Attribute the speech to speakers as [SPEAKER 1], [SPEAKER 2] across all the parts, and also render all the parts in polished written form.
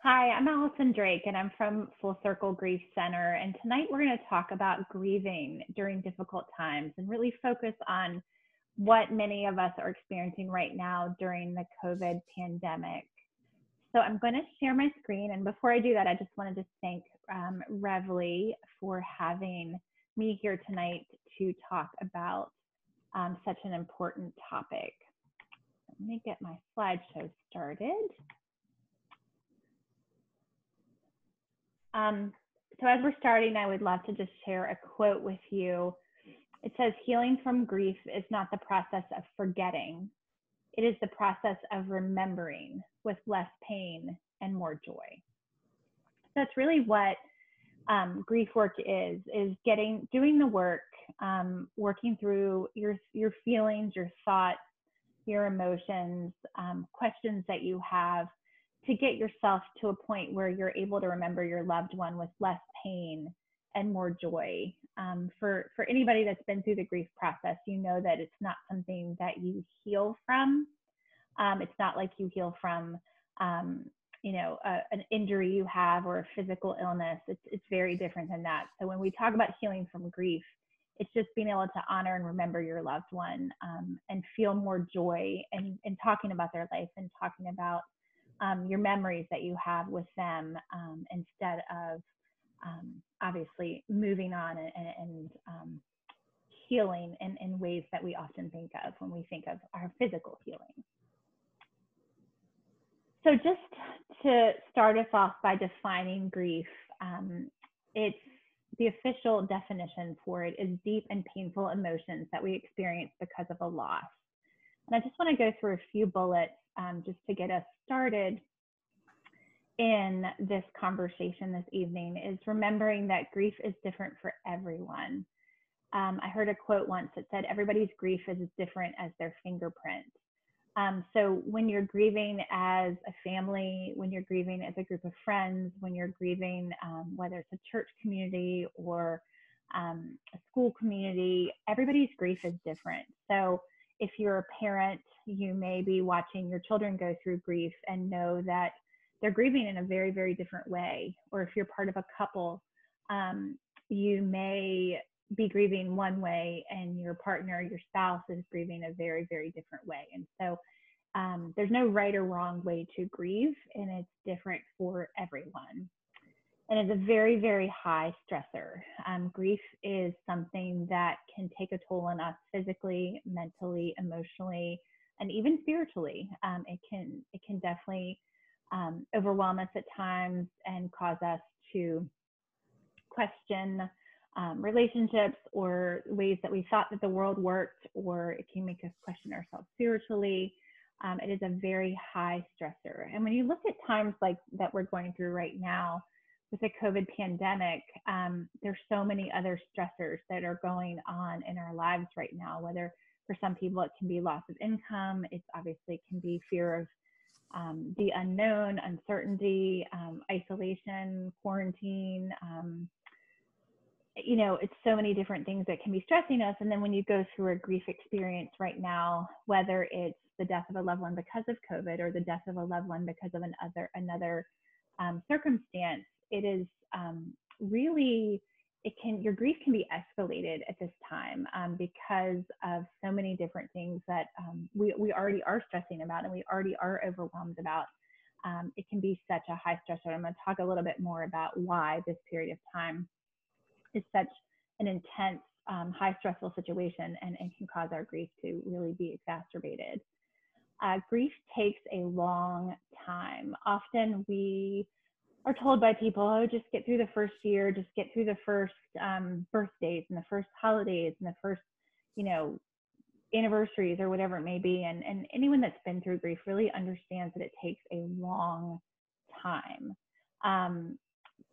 [SPEAKER 1] Hi, I'm Allison Drake, and I'm from Full Circle Grief Center. And tonight we're going to talk about grieving during difficult times and really focus on what many of us are experiencing right now during the COVID pandemic. So I'm going to share my screen. And before I do that, I just wanted to thank Revly for having me here tonight to talk about such an important topic. Let me get my slideshow started. So as we're starting, I would love to just share a quote with you. It says, "Healing from grief is not the process of forgetting. It is the process of remembering with less pain and more joy." So that's really what grief work is doing the work, working through your feelings, your thoughts, your emotions, questions that you have, to get yourself to a point where you're able to remember your loved one with less pain and more joy. For anybody that's been through the grief process, you know that it's not something that you heal from. It's not like you heal from, an injury you have or a physical illness. It's very different than that. So when we talk about healing from grief, it's just being able to honor and remember your loved one, and feel more joy in talking about their life and talking about your memories that you have with them, instead of obviously moving on and healing in ways that we often think of when we think of our physical healing. So just to start us off by defining grief, it's the official definition for it is deep and painful emotions that we experience because of a loss. And I just want to go through a few bullets just to get us started in this conversation this evening. Is remembering that grief is different for everyone. I heard a quote once that said, "Everybody's grief is as different as their fingerprint." So when you're grieving as a family, when you're grieving as a group of friends, when you're grieving, whether it's a church community or a school community, everybody's grief is different. So if you're a parent, you may be watching your children go through grief and know that they're grieving in a very, very different way. Or if you're part of a couple, you may be grieving one way and your partner, your spouse is grieving a very, very different way. And so there's no right or wrong way to grieve, and it's different for everyone. And it's a very, very high stressor. Grief is something that can take a toll on us physically, mentally, emotionally, and even spiritually. It can definitely overwhelm us at times and cause us to question relationships or ways that we thought that the world worked, or it can make us question ourselves spiritually. It is a very high stressor. And when you look at times like that we're going through right now, with the COVID pandemic, there's so many other stressors that are going on in our lives right now, whether for some people it can be loss of income, it's obviously can be fear of the unknown, uncertainty, isolation, quarantine, it's so many different things that can be stressing us. And then when you go through a grief experience right now, whether it's the death of a loved one because of COVID or the death of a loved one because of another circumstance, it is really, your grief can be escalated at this time because of so many different things that we already are stressing about and we already are overwhelmed about. It can be such a high stressor. I'm going to talk a little bit more about why this period of time is such an intense, high stressful situation and can cause our grief to really be exacerbated. Grief takes a long time. Often we are told by people, "Oh, just get through the first year, just get through the first birthdays and the first holidays and the first, anniversaries," or whatever it may be. And anyone that's been through grief really understands that it takes a long time.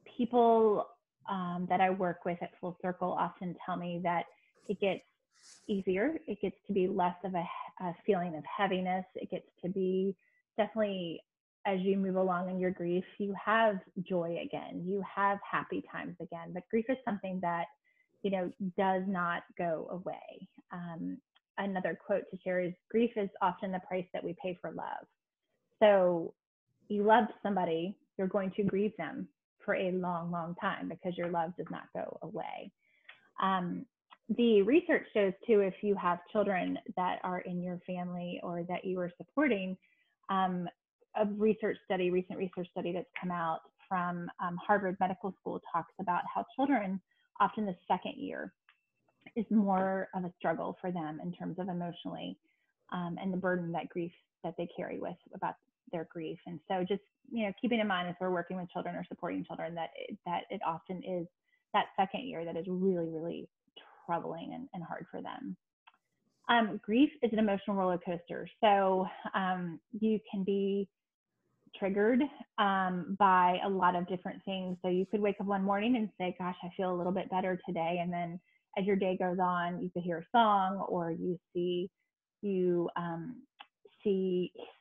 [SPEAKER 1] People that I work with at Full Circle often tell me that it gets easier. It gets to be less of a feeling of heaviness. It gets to be definitely, as you move along in your grief, you have joy again, you have happy times again. But grief is something that, does not go away. Another quote to share is, "Grief is often the price that we pay for love." So you loved somebody you're going to grieve them for a long, long time because your love does not go away. The research shows too, if you have children that are in your family or that you are supporting, a recent research study that's come out from Harvard Medical School talks about how children, often the second year, is more of a struggle for them in terms of emotionally, and the burden that grief that they carry with about their grief. And so just, keeping in mind as we're working with children or supporting children that it often is that second year that is really, really troubling and hard for them. Grief is an emotional roller coaster. So you can be triggered by a lot of different things. So you could wake up one morning and say, gosh, I feel a little bit better today. And then as your day goes on, you could hear a song, or you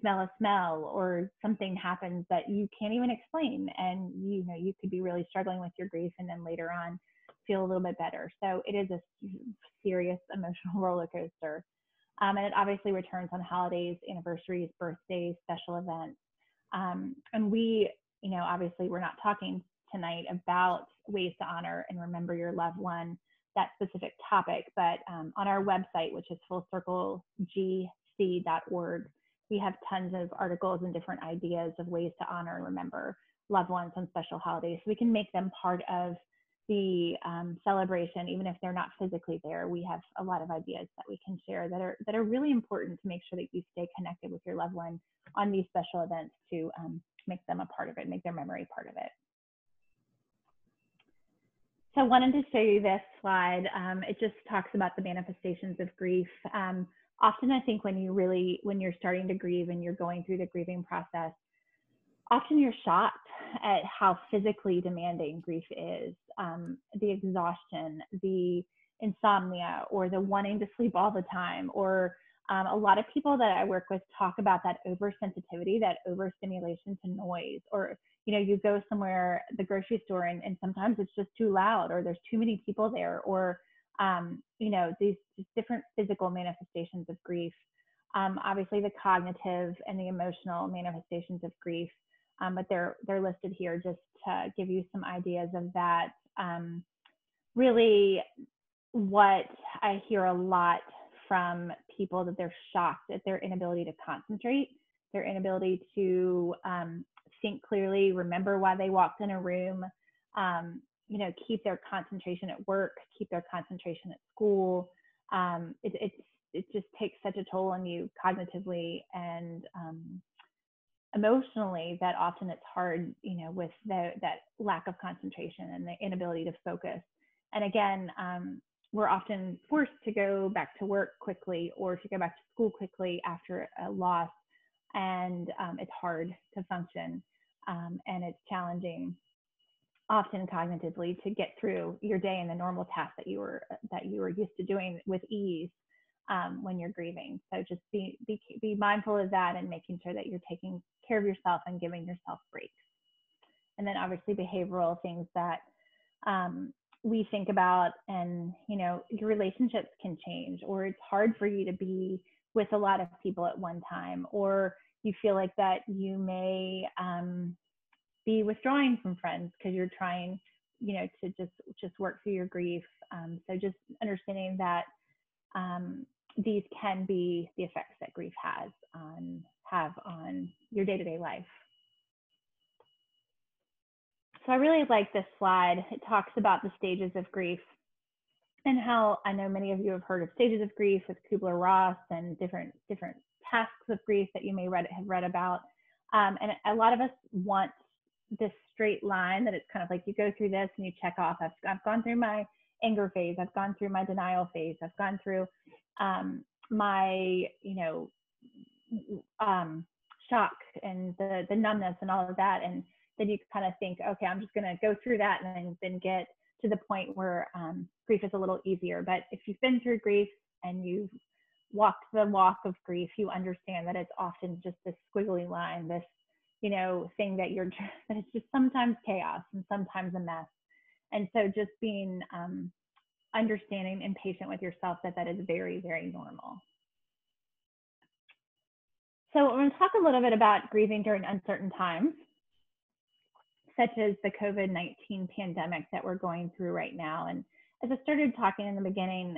[SPEAKER 1] smell a smell, or something happens that you can't even explain. And you could be really struggling with your grief, and then later on feel a little bit better. So it is a serious emotional roller coaster. And it obviously returns on holidays, anniversaries, birthdays, special events. And we, obviously we're not talking tonight about ways to honor and remember your loved one, that specific topic, but on our website, which is fullcirclegc.org, we have tons of articles and different ideas of ways to honor and remember loved ones on special holidays. So we can make them part of the celebration, even if they're not physically there. We have a lot of ideas that we can share that are really important to make sure that you stay connected with your loved one on these special events, to make them a part of it, make their memory part of it. So I wanted to show you this slide. It just talks about the manifestations of grief. Often I think when you're starting to grieve and you're going through the grieving process, often you're shocked at how physically demanding grief is. The exhaustion, the insomnia, or the wanting to sleep all the time, or a lot of people that I work with talk about that oversensitivity, that overstimulation to noise, or you go somewhere, the grocery store, and sometimes it's just too loud, or there's too many people there, or these different physical manifestations of grief. Obviously the cognitive and the emotional manifestations of grief, but they're listed here just to give you some ideas of that. Really, what I hear a lot from people, that they're shocked at their inability to concentrate, their inability to think clearly, remember why they walked in a room, keep their concentration at work, keep their concentration at school. It just takes such a toll on you cognitively and emotionally, that often it's hard, with that lack of concentration and the inability to focus. And again, we're often forced to go back to work quickly, or to go back to school quickly after a loss. And it's hard to function, and it's challenging often cognitively to get through your day and the normal tasks that you were used to doing with ease when you're grieving. So just be mindful of that, and making sure that you're taking care of yourself and giving yourself breaks. And then obviously behavioral things that we think about, and your relationships can change, or it's hard for you to be with a lot of people at one time, or you feel like that you may be withdrawing from friends because you're trying to just work through your grief. So just understanding that these can be the effects that grief have on your day-to-day life. So I really like this slide. It talks about the stages of grief, and how I know many of you have heard of stages of grief with Kubler-Ross, and different tasks of grief that you may have read about. And a lot of us want this straight line, that it's kind of like you go through this and you check off. I've gone through my anger phase. I've gone through my denial phase. I've gone through my shock and the numbness and all of that. And then you kind of think, okay, I'm just going to go through that, and then get to the point where grief is a little easier. But if you've been through grief and you've walked the walk of grief, you understand that it's often just this squiggly line, this thing that it's just sometimes chaos and sometimes a mess. And so just being understanding and patient with yourself, that is very, very normal. So I'm going to talk a little bit about grieving during uncertain times. such as the COVID-19 pandemic that we're going through right now. And as I started talking in the beginning,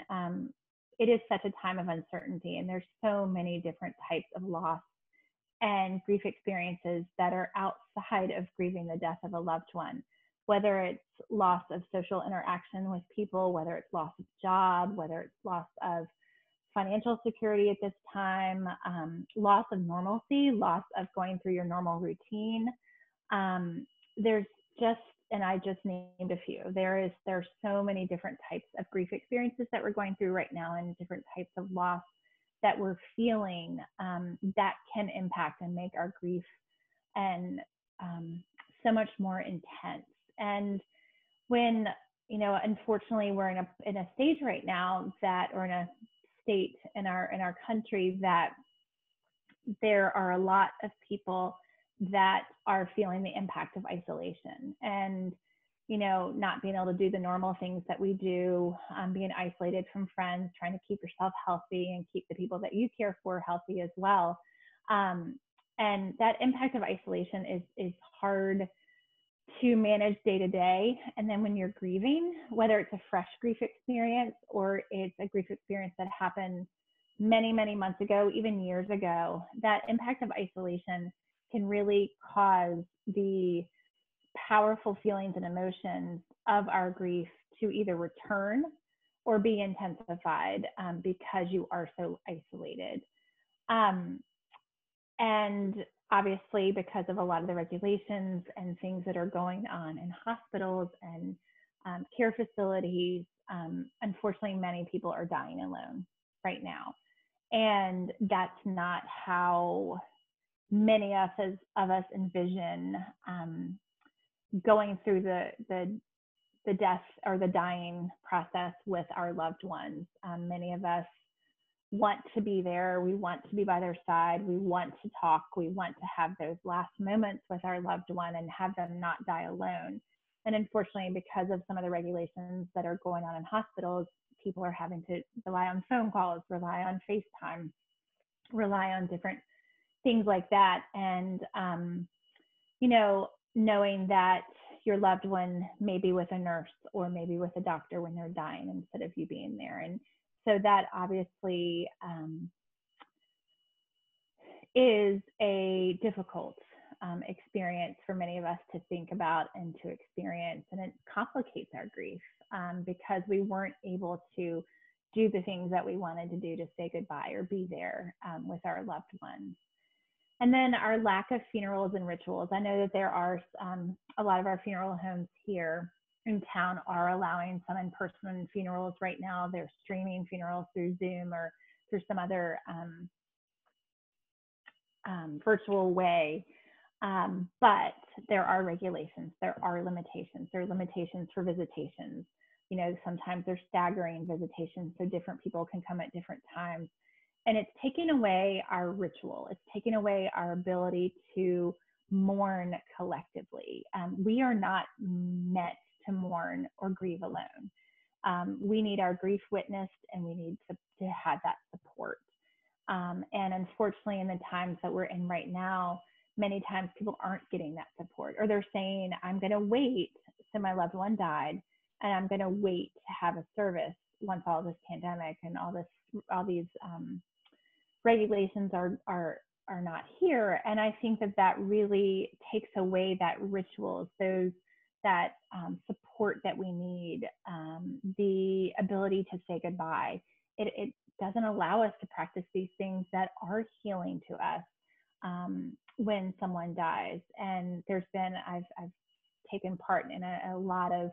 [SPEAKER 1] it is such a time of uncertainty, and there's so many different types of loss and grief experiences that are outside of grieving the death of a loved one, whether it's loss of social interaction with people, whether it's loss of job, whether it's loss of financial security at this time, loss of normalcy, loss of going through your normal routine. There's just, and I just named a few. There's so many different types of grief experiences that we're going through right now, and different types of loss that we're feeling that can impact and make our grief and so much more intense. And when, you know, unfortunately we're in a stage right now that, or in a state in our country that there are a lot of people that are feeling the impact of isolation, and, you know, not being able to do the normal things that we do, being isolated from friends, trying to keep yourself healthy and keep the people that you care for healthy as well. And that impact of isolation is hard to manage day to day. And then when you're grieving, whether it's a fresh grief experience or it's a grief experience that happened many, many months ago, even years ago, that impact of isolation can really cause the powerful feelings and emotions of our grief to either return or be intensified because you are so isolated. And obviously, because of a lot of the regulations and things that are going on in hospitals and care facilities, unfortunately, many people are dying alone right now. And that's not how many of us envision going through the death or the dying process with our loved ones. Many of us want to be there. We want to be by their side. We want to talk. We want to have those last moments with our loved one and have them not die alone. And unfortunately, because of some of the regulations that are going on in hospitals, people are having to rely on phone calls, rely on FaceTime, rely on different things like that. And, you know, knowing that your loved one may be with a nurse or maybe with a doctor when they're dying instead of you being there. And so that obviously is a difficult experience for many of us to think about and to experience. And it complicates our grief because we weren't able to do the things that we wanted to do to say goodbye or be there with our loved ones. And then our lack of funerals and rituals. I know that there are a lot of our funeral homes here in town are allowing some in-person funerals right now. They're streaming funerals through Zoom or through some other virtual way. But there are regulations, there are limitations. There are limitations for visitations. You know, sometimes there's staggering visitations, so different people can come at different times. And it's taking away our ritual. It's taking away our ability to mourn collectively. We are not meant to mourn or grieve alone. We need our grief witnessed, and we need to have that support. And unfortunately, in the times that we're in right now, many times people aren't getting that support, or they're saying, I'm going to wait so my loved one died, and I'm going to wait to have a service once all this pandemic and all these regulations are not here. And I think that really takes away that rituals, that support that we need, the ability to say goodbye. It doesn't allow us to practice these things that are healing to us when someone dies. And I've taken part in a lot of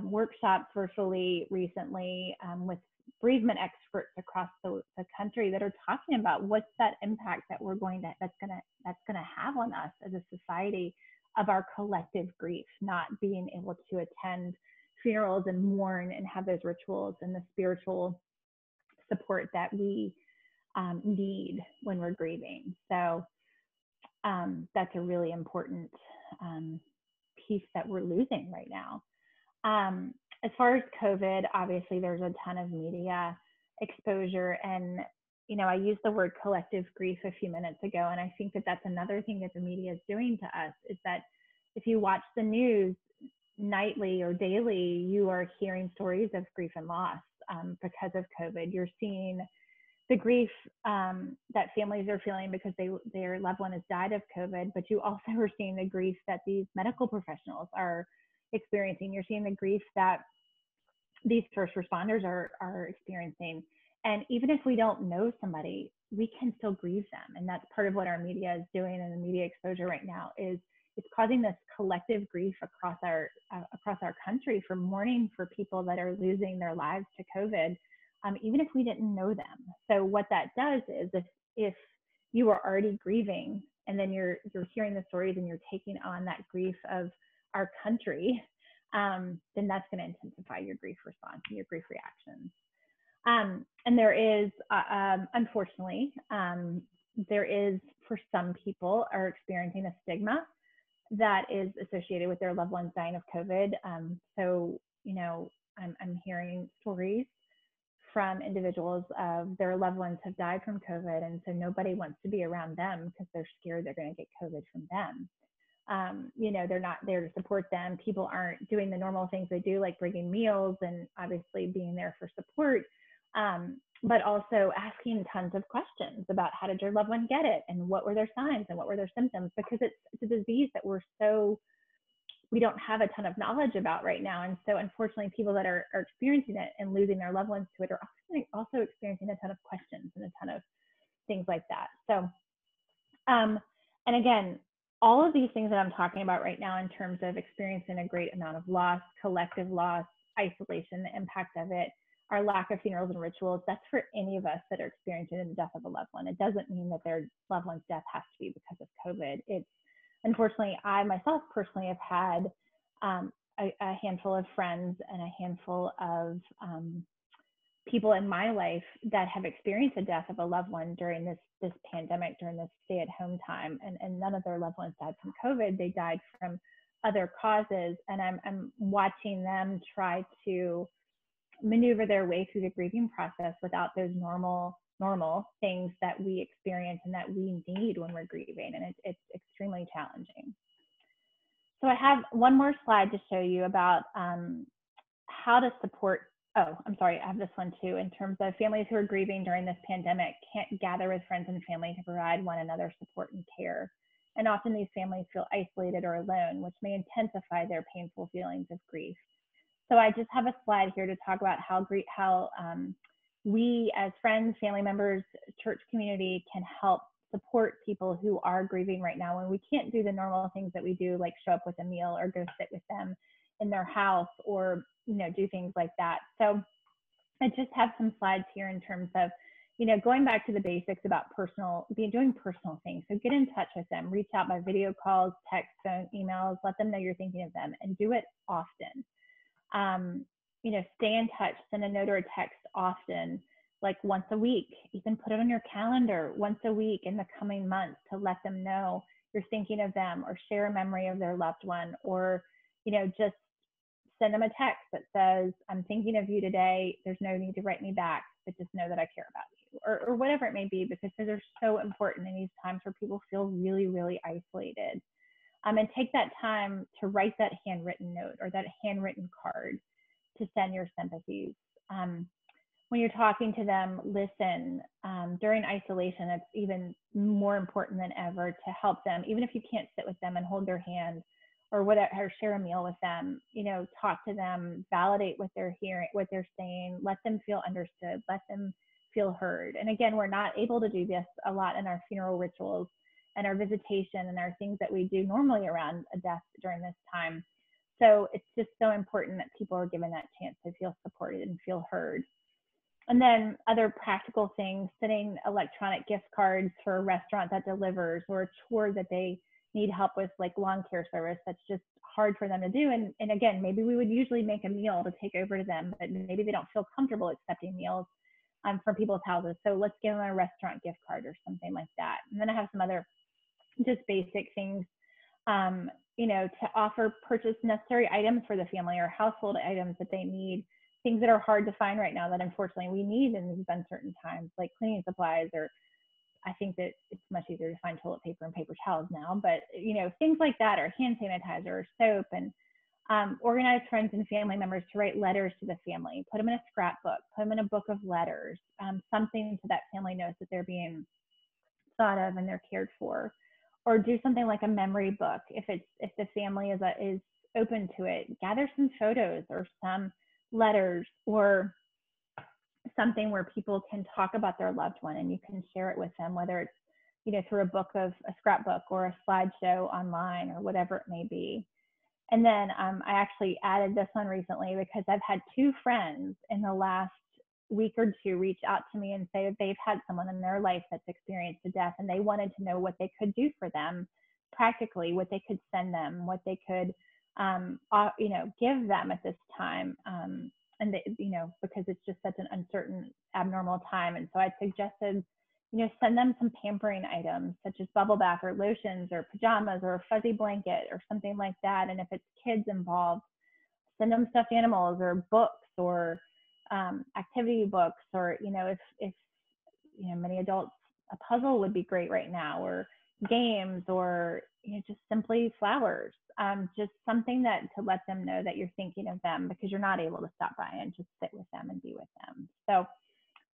[SPEAKER 1] workshops virtually recently with bereavement experts across the country that are talking about what's that impact that that's gonna have on us as a society of our collective grief, not being able to attend funerals and mourn and have those rituals and the spiritual support that we need when we're grieving. So that's a really important piece that we're losing right now. As far as COVID, obviously there's a ton of media exposure, and you know, I used the word collective grief a few minutes ago, and I think that that's another thing that the media is doing to us, is that if you watch the news nightly or daily, you are hearing stories of grief and loss because of COVID. You're seeing the grief that families are feeling because their loved one has died of COVID, but you also are seeing the grief that these medical professionals are experiencing. You're seeing the grief that these first responders are experiencing. And even if we don't know somebody, we can still grieve them. And that's part of what our media is doing, and the media exposure right now is it's causing this collective grief across our country, for mourning for people that are losing their lives to COVID, even if we didn't know them. So what that does is if you are already grieving and then you're hearing the stories and you're taking on that grief of our country, then that's going to intensify your grief response and your grief reactions. And there is, unfortunately, there is, for some people, are experiencing a stigma that is associated with their loved ones dying of COVID. So, you know, I'm hearing stories from individuals of their loved ones have died from COVID, and so nobody wants to be around them because they're scared they're going to get COVID from them. You know, they're not there to support them. People aren't doing the normal things they do, like bringing meals and obviously being there for support, but also asking tons of questions about how did your loved one get it and what were their signs and what were their symptoms, because it's a disease that we don't have a ton of knowledge about right now. And so unfortunately, people that are experiencing it and losing their loved ones to it are also experiencing a ton of questions and a ton of things like that. So, and again, all of these things that I'm talking about right now in terms of experiencing a great amount of loss, collective loss, isolation, the impact of it, our lack of funerals and rituals, that's for any of us that are experiencing the death of a loved one. It doesn't mean that their loved one's death has to be because of COVID. It's, unfortunately, I myself personally have had a handful of friends and a handful of people in my life that have experienced the death of a loved one during this pandemic, during this stay-at-home time, and none of their loved ones died from COVID. They died from other causes, and I'm watching them try to maneuver their way through the grieving process without those normal things that we experience and that we need when we're grieving, and it's extremely challenging. So I have one more slide to show you about how to support. Oh, I'm sorry, I have this one too, in terms of families who are grieving during this pandemic can't gather with friends and family to provide one another support and care. And often these families feel isolated or alone, which may intensify their painful feelings of grief. So I just have a slide here to talk about how we as friends, family members, church community can help support people who are grieving right now when we can't do the normal things that we do, like show up with a meal or go sit with them in their house or, you know, do things like that. So I just have some slides here in terms of, you know, going back to the basics about doing personal things. So get in touch with them, reach out by video calls, text, phone, emails, let them know you're thinking of them, and do it often. You know, stay in touch, send a note or a text often, like once a week. Even put it on your calendar once a week in the coming months to let them know you're thinking of them, or share a memory of their loved one, or, you know, just send them a text that says, I'm thinking of you today. There's no need to write me back, but just know that I care about you, or whatever it may be, because those are so important in these times where people feel really, really isolated. And take that time to write that handwritten note or that handwritten card to send your sympathies. When you're talking to them, listen. During isolation, it's even more important than ever to help them, even if you can't sit with them and hold their hand or whatever, or share a meal with them. You know, talk to them, validate what they're hearing, what they're saying, let them feel understood, let them feel heard. And again, we're not able to do this a lot in our funeral rituals and our visitation and our things that we do normally around a death during this time. So it's just so important that people are given that chance to feel supported and feel heard. And then other practical things, sending electronic gift cards for a restaurant that delivers, or a chore that they need help with, like lawn care service, that's just hard for them to do. And again, maybe we would usually make a meal to take over to them, but maybe they don't feel comfortable accepting meals from people's houses. So let's give them a restaurant gift card or something like that. And then I have some other just basic things, you know, to purchase necessary items for the family, or household items that they need, things that are hard to find right now that unfortunately we need in these uncertain times, like cleaning supplies or I think that it's much easier to find toilet paper and paper towels now, but things like that, or hand sanitizer or soap, and organize friends and family members to write letters to the family, put them in a scrapbook, put them in a book of letters, something so that family knows that they're being thought of and they're cared for. Or do something like a memory book if the family is open to it. Gather some photos or some letters or something where people can talk about their loved one and you can share it with them, whether it's through a scrapbook or a slideshow online or whatever it may be. And then I actually added this one recently because I've had 2 friends in the last week or 2 reach out to me and say that they've had someone in their life that's experienced a death, and they wanted to know what they could do for them practically, what they could send them, what they could give them at this time. And they, because it's just such an uncertain, abnormal time. And so I suggested, send them some pampering items such as bubble bath or lotions or pajamas or a fuzzy blanket or something like that. And if it's kids involved, send them stuffed animals or books or activity books, or if many adults, a puzzle would be great right now, or games, or just simply flowers, just something to let them know that you're thinking of them, because you're not able to stop by and just sit with them and be with them. So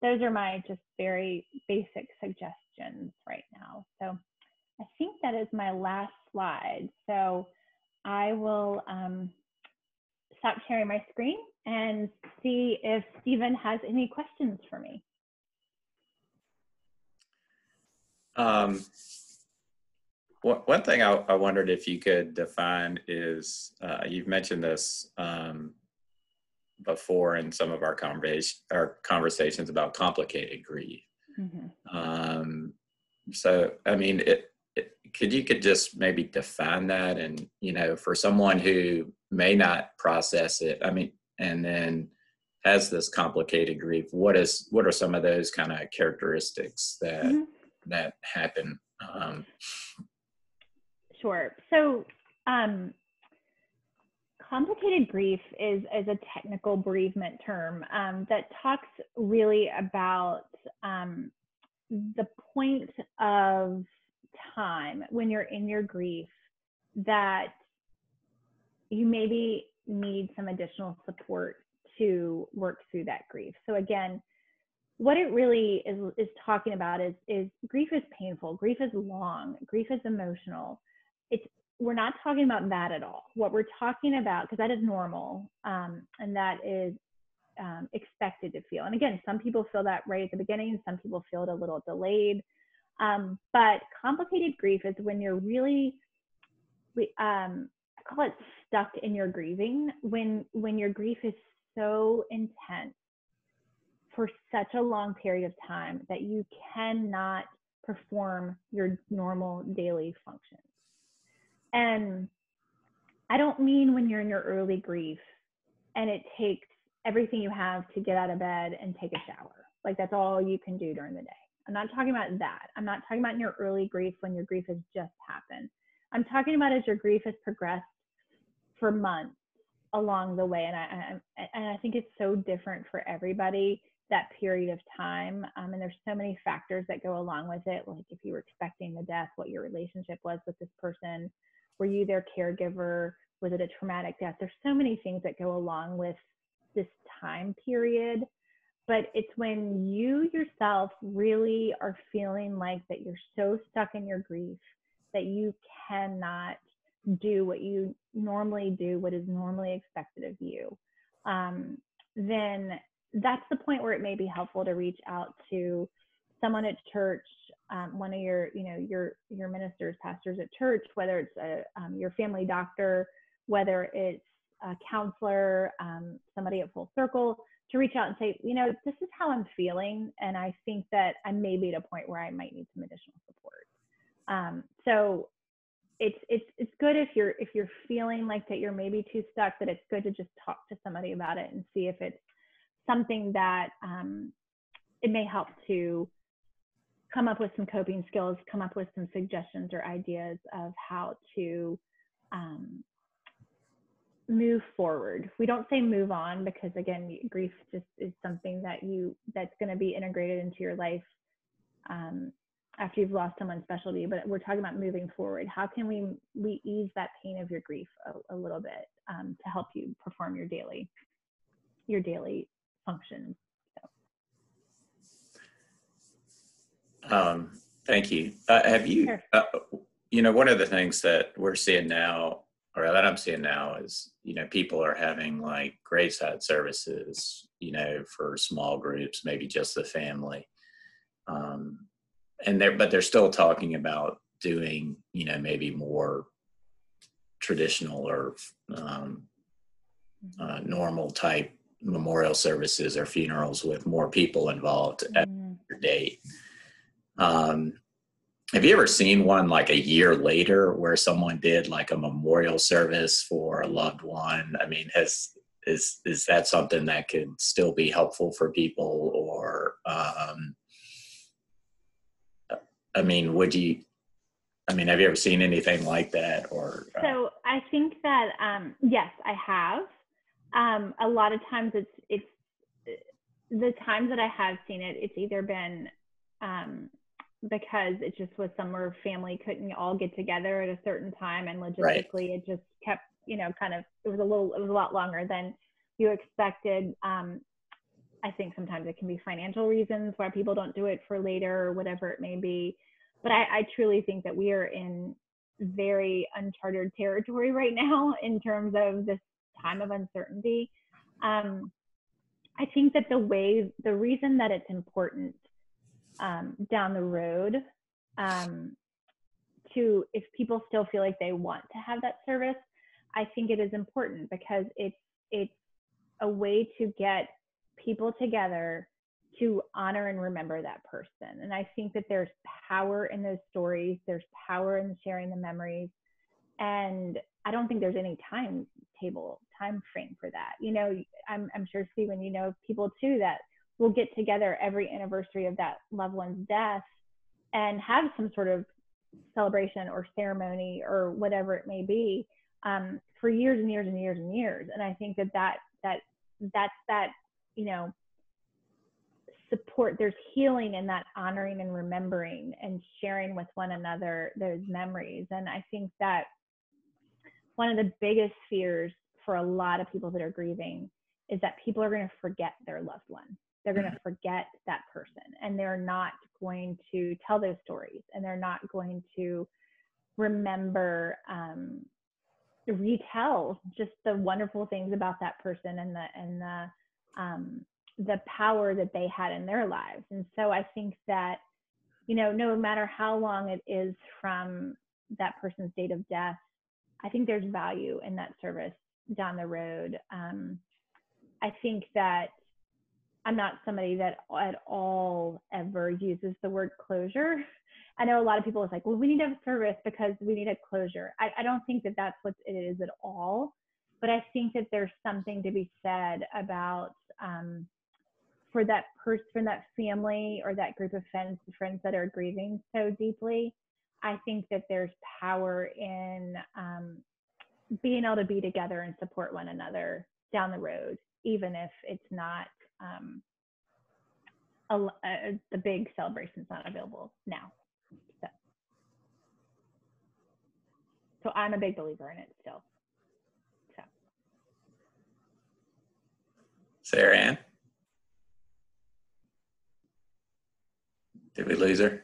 [SPEAKER 1] those are my just very basic suggestions right now. So I think that is my last slide. So I will stop sharing my screen and see if Stephen has any questions for me.
[SPEAKER 2] One thing I wondered if you could define is, you've mentioned this before in some of our conversations about complicated grief. Mm-hmm. So, I mean, could you just maybe define that, and, for someone who may not process it, and then has this complicated grief, what are some of those kind of characteristics that mm-hmm. that happen?
[SPEAKER 1] Sure. So complicated grief is a technical bereavement term that talks really about the point of time when you're in your grief that you maybe need some additional support to work through that grief. So again, what it really is talking about is grief is painful, grief is long, grief is emotional. We're not talking about that at all. What we're talking about, because that is normal, and that is expected to feel. And again, some people feel that right at the beginning, some people feel it a little delayed. But complicated grief is when you're really, I call it stuck in your grieving, when your grief is so intense for such a long period of time that you cannot perform your normal daily functions. And I don't mean when you're in your early grief and it takes everything you have to get out of bed and take a shower. Like that's all you can do during the day. I'm not talking about that. I'm not talking about in your early grief when your grief has just happened. I'm talking about as your grief has progressed for months along the way. And I think it's so different for everybody, that period of time. And there's so many factors that go along with it. Like if you were expecting the death, what your relationship was with this person, were you their caregiver? Was it a traumatic death? There's so many things that go along with this time period, but it's when you yourself really are feeling like that you're so stuck in your grief that you cannot do what you normally do, what is normally expected of you, then that's the point where it may be helpful to reach out to someone at church, one of your ministers, pastors at church, whether it's your family doctor, whether it's a counselor, somebody at Full Circle, to reach out and say, this is how I'm feeling, and I think that I may be at a point where I might need some additional support. So it's good if you're feeling like that you're maybe too stuck, that it's good to just talk to somebody about it and see if it's something that it may help to come up with some coping skills, come up with some suggestions or ideas of how to move forward. We don't say move on, because again, grief just is something that's going to be integrated into your life after you've lost someone special to you, but we're talking about moving forward. How can we ease that pain of your grief a little bit to help you perform your daily functions?
[SPEAKER 2] So. Thank you. Have you,
[SPEAKER 1] Sure.
[SPEAKER 2] One of the things that we're seeing now, or that I'm seeing now, is, people are having like graveside services, for small groups, maybe just the family. But they're still talking about doing, maybe more traditional or normal type memorial services or funerals with more people involved at your date. Have you ever seen one like a year later where someone did like a memorial service for a loved one? I mean, is that something that could still be helpful for people, or have you ever seen anything like that? Or
[SPEAKER 1] so I think that yes, I have. A lot of times it's the times that I have seen it, it's either been because it just was somewhere family couldn't all get together at a certain time, and logistically it just kept, it was a lot longer than you expected. I think sometimes it can be financial reasons why people don't do it for later or whatever it may be. But I truly think that we are in very uncharted territory right now in terms of this time of uncertainty. I think that the reason that it's important down the road, if people still feel like they want to have that service, I think it is important because it's a way to get people together to honor and remember that person. And I think that there's power in those stories. There's power in sharing the memories. And I don't think there's any time frame for that. I'm sure, Stephen, people too that will get together every anniversary of that loved one's death and have some sort of celebration or ceremony or whatever it may be for years and years and years and years. And I think that's support. There's healing in that honoring and remembering and sharing with one another those memories. And I think that one of the biggest fears for a lot of people that are grieving is that people are going to forget their loved one. They're going to forget that person, and they're not going to tell those stories, and they're not going to remember, retell just the wonderful things about that person and the power that they had in their lives. And so I think that, no matter how long it is from that person's date of death, I think there's value in that service down the road. I think that I'm not somebody that at all ever uses the word closure. I know a lot of people is like, well, we need to have a service because we need a closure. I don't think that that's what it is at all. But I think that there's something to be said about for that person, that family, or that group of friends that are grieving so deeply. I think that there's power in being able to be together and support one another down the road, even if it's not the big celebration's not available now. So I'm a big believer in it still. So.
[SPEAKER 2] Sarah Ann? Did we lose her?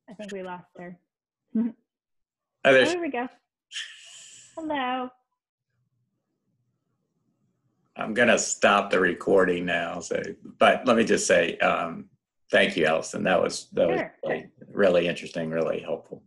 [SPEAKER 1] I think we lost her.
[SPEAKER 2] Oh,
[SPEAKER 1] there we go. Hello.
[SPEAKER 2] I'm going to stop the recording now. But let me just say, thank you, Allison. That was really interesting, really helpful.